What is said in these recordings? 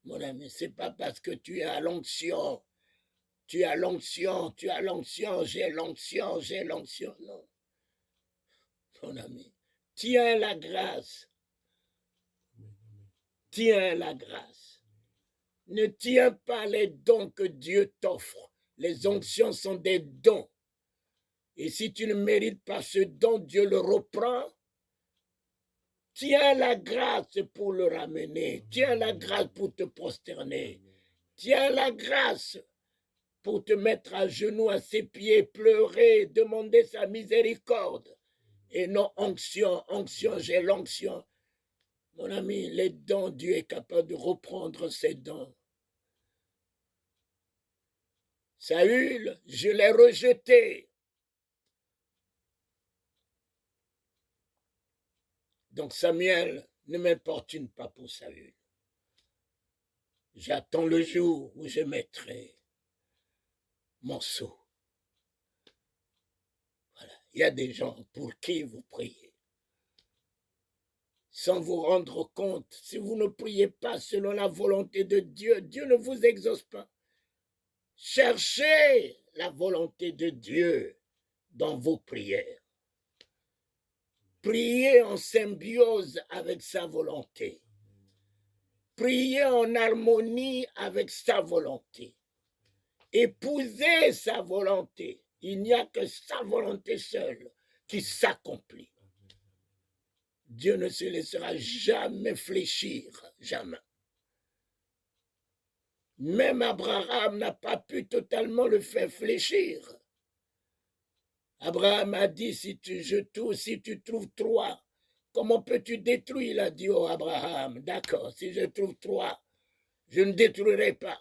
Mon ami, c'est pas parce que tu es à l'onction, tu as l'onction, tu as l'onction, j'ai l'onction, j'ai l'onction. Non, mon ami, tiens la grâce, tiens la grâce. Ne tiens pas les dons que Dieu t'offre. Les onctions sont des dons. Et si tu ne mérites pas ce don, Dieu le reprend. Tiens la grâce pour le ramener. Tiens la grâce pour te prosterner. Tiens la grâce pour te mettre à genoux à ses pieds, pleurer, demander sa miséricorde. Et non onction, onction, j'ai l'onction. Mon ami, les dons, Dieu est capable de reprendre ses dons. Saül, je l'ai rejeté. Donc Samuel, ne m'importune pas pour Saül. J'attends le jour où je mettrai mon sceau. Voilà. Il y a des gens pour qui vous priez. Sans vous rendre compte, si vous ne priez pas selon la volonté de Dieu, Dieu ne vous exauce pas. Cherchez la volonté de Dieu dans vos prières. Priez en symbiose avec sa volonté. Priez en harmonie avec sa volonté. Épousez sa volonté. Il n'y a que sa volonté seule qui s'accomplit. Dieu ne se laissera jamais fléchir, jamais. Même Abraham n'a pas pu totalement le faire fléchir. Abraham a dit, si tu trouves 3, comment peux-tu détruire? Il a dit, oh Abraham, d'accord, si je trouve 3, je ne détruirai pas.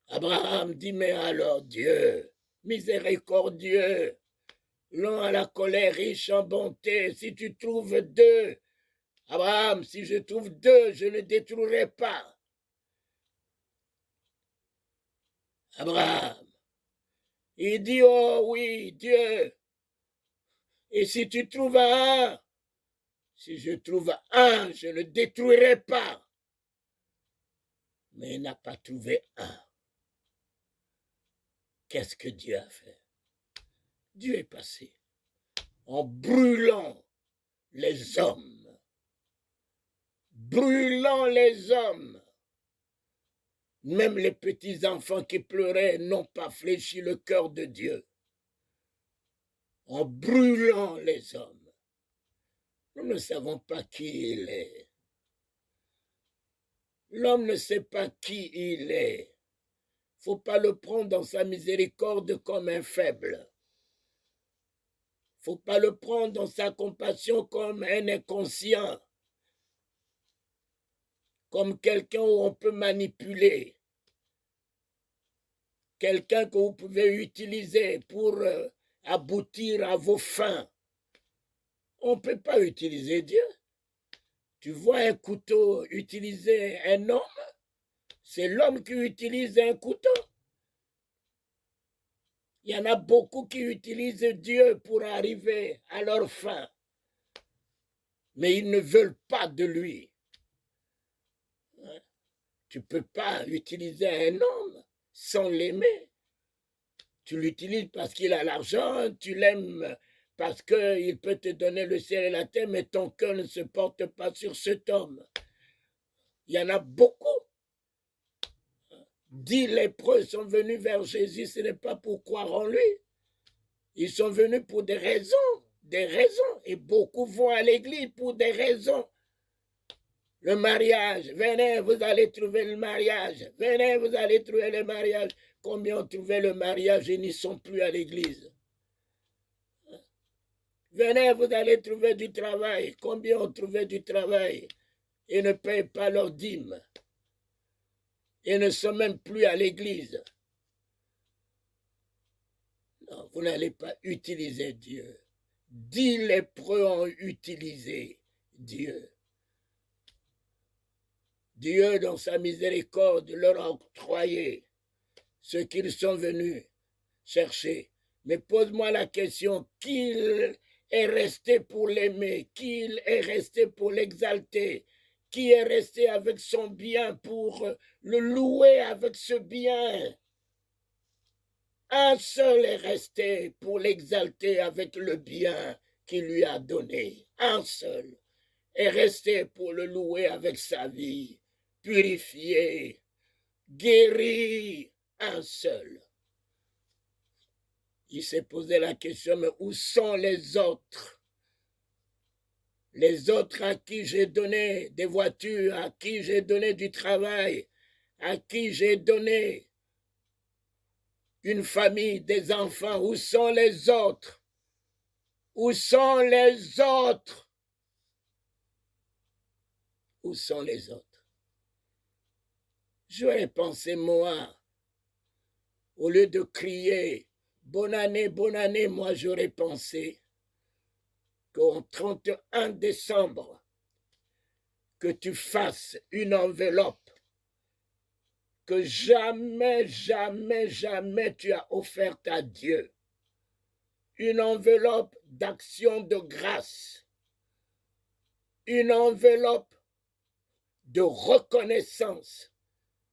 Abraham dit, mais alors Dieu, miséricordieux, lent à la colère, riche en bonté, si tu trouves 2, Abraham, si je trouve 2, je ne détruirai pas. Abraham, il dit, oh oui, Dieu, et si tu trouves 1, si je trouve 1, je ne détruirai pas. Mais il n'a pas trouvé 1. Qu'est-ce que Dieu a fait? Dieu est passé en brûlant les hommes. Brûlant les hommes. Même les petits enfants qui pleuraient n'ont pas fléchi le cœur de Dieu. En brûlant les hommes. Nous ne savons pas qui il est. L'homme ne sait pas qui il est. Il ne faut pas le prendre dans sa miséricorde comme un faible. Il ne faut pas le prendre dans sa compassion comme un inconscient. Comme quelqu'un où on peut manipuler. Quelqu'un que vous pouvez utiliser pour aboutir à vos fins. On ne peut pas utiliser Dieu. Tu vois un couteau utiliser un homme, c'est l'homme qui utilise un couteau. Il y en a beaucoup qui utilisent Dieu pour arriver à leur fin. Mais ils ne veulent pas de lui. Tu ne peux pas utiliser un homme sans l'aimer. Tu l'utilises parce qu'il a l'argent, tu l'aimes parce qu'il peut te donner le ciel et la terre, mais ton cœur ne se porte pas sur cet homme. Il y en a beaucoup. 10 lépreux sont venus vers Jésus, ce n'est pas pour croire en lui. Ils sont venus pour des raisons. Et beaucoup vont à l'église pour des raisons. Le mariage, venez, vous allez trouver le mariage. Venez, vous allez trouver le mariage. Combien ont trouvé le mariage et n'y sont plus à l'église? Venez, vous allez trouver du travail. Combien ont trouvé du travail et ne payent pas leur dîme? Et ne sont même plus à l'église. Non, vous n'allez pas utiliser Dieu. 10 lépreux ont utilisé Dieu. Dieu, dans sa miséricorde, leur a octroyé ce qu'ils sont venus chercher. Mais pose-moi la question, qu'il est resté pour l'aimer, qu'il est resté pour l'exalter, qui est resté avec son bien pour le louer avec ce bien. Un seul est resté pour l'exalter avec le bien qu'il lui a donné. Un seul est resté pour le louer avec sa vie, purifié, guéri, un seul. Il s'est posé la question, mais où sont les autres? Les autres à qui j'ai donné des voitures, à qui j'ai donné du travail, à qui j'ai donné une famille, des enfants, où sont les autres? Où sont les autres? Où sont les autres? J'aurais pensé, moi, au lieu de crier bonne année, moi j'aurais pensé qu'au 31 décembre, que tu fasses une enveloppe que jamais, jamais, jamais tu as offerte à Dieu. Une enveloppe d'action de grâce. Une enveloppe de reconnaissance.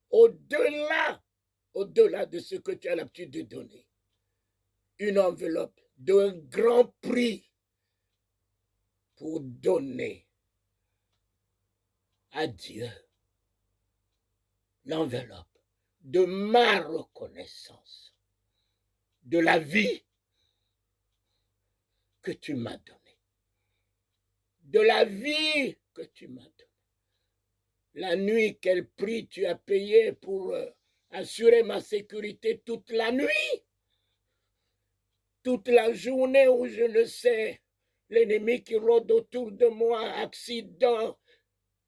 Au-delà de ce que tu as l'habitude de donner. Une enveloppe d'un grand prix pour donner à Dieu l'enveloppe de ma reconnaissance, de la vie que tu m'as donnée, de la vie que tu m'as donnée. La nuit, quel prix tu as payé pour assurer ma sécurité toute la nuit, toute la journée où je ne sais, l'ennemi qui rôde autour de moi, accident,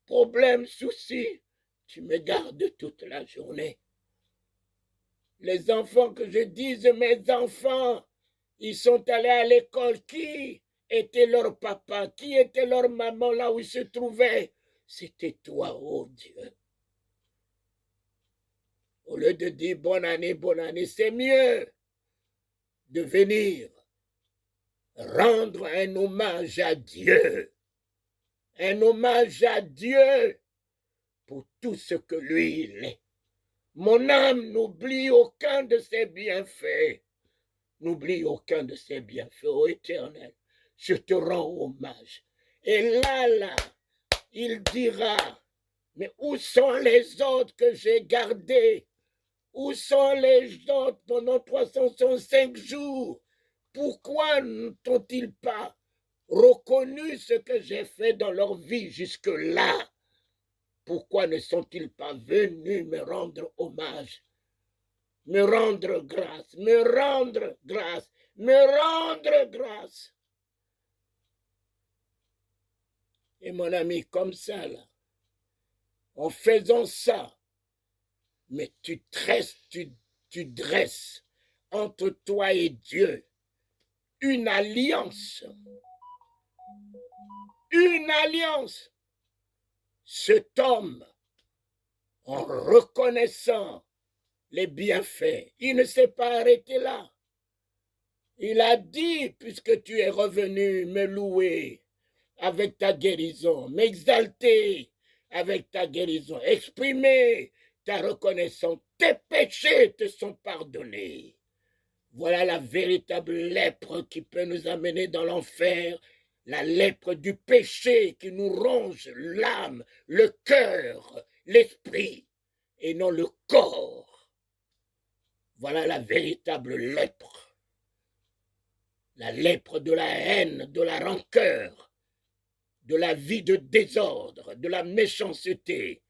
problème, souci, tu me gardes toute la journée. Les enfants que je dise, mes enfants, ils sont allés à l'école. Qui était leur papa? Qui était leur maman là où ils se trouvaient? C'était toi, oh Dieu. Au lieu de dire bonne année, c'est mieux de venir rendre un hommage à Dieu. Un hommage à Dieu pour tout ce que lui il est. Mon âme n'oublie aucun de ses bienfaits. N'oublie aucun de ses bienfaits, ô Éternel. Je te rends hommage. Et là, il dira, mais où sont les autres que j'ai gardés? Où sont les autres pendant 365 jours? Pourquoi n'ont-ils pas reconnu ce que j'ai fait dans leur vie jusque-là? Pourquoi ne sont-ils pas venus me rendre hommage, me rendre grâce, me rendre grâce, me rendre grâce? Et mon ami, comme ça, là, en faisant ça, mais tu dresses entre toi et Dieu une alliance. Une alliance. Cet homme, en reconnaissant les bienfaits, il ne s'est pas arrêté là. Il a dit, puisque tu es revenu me louer avec ta guérison, m'exalter avec ta guérison, exprimer ta reconnaissance, tes péchés te sont pardonnés. Voilà la véritable lèpre qui peut nous amener dans l'enfer, la lèpre du péché qui nous ronge l'âme, le cœur, l'esprit, et non le corps. Voilà la véritable lèpre. La lèpre de la haine, de la rancœur, de la vie de désordre, de la méchanceté,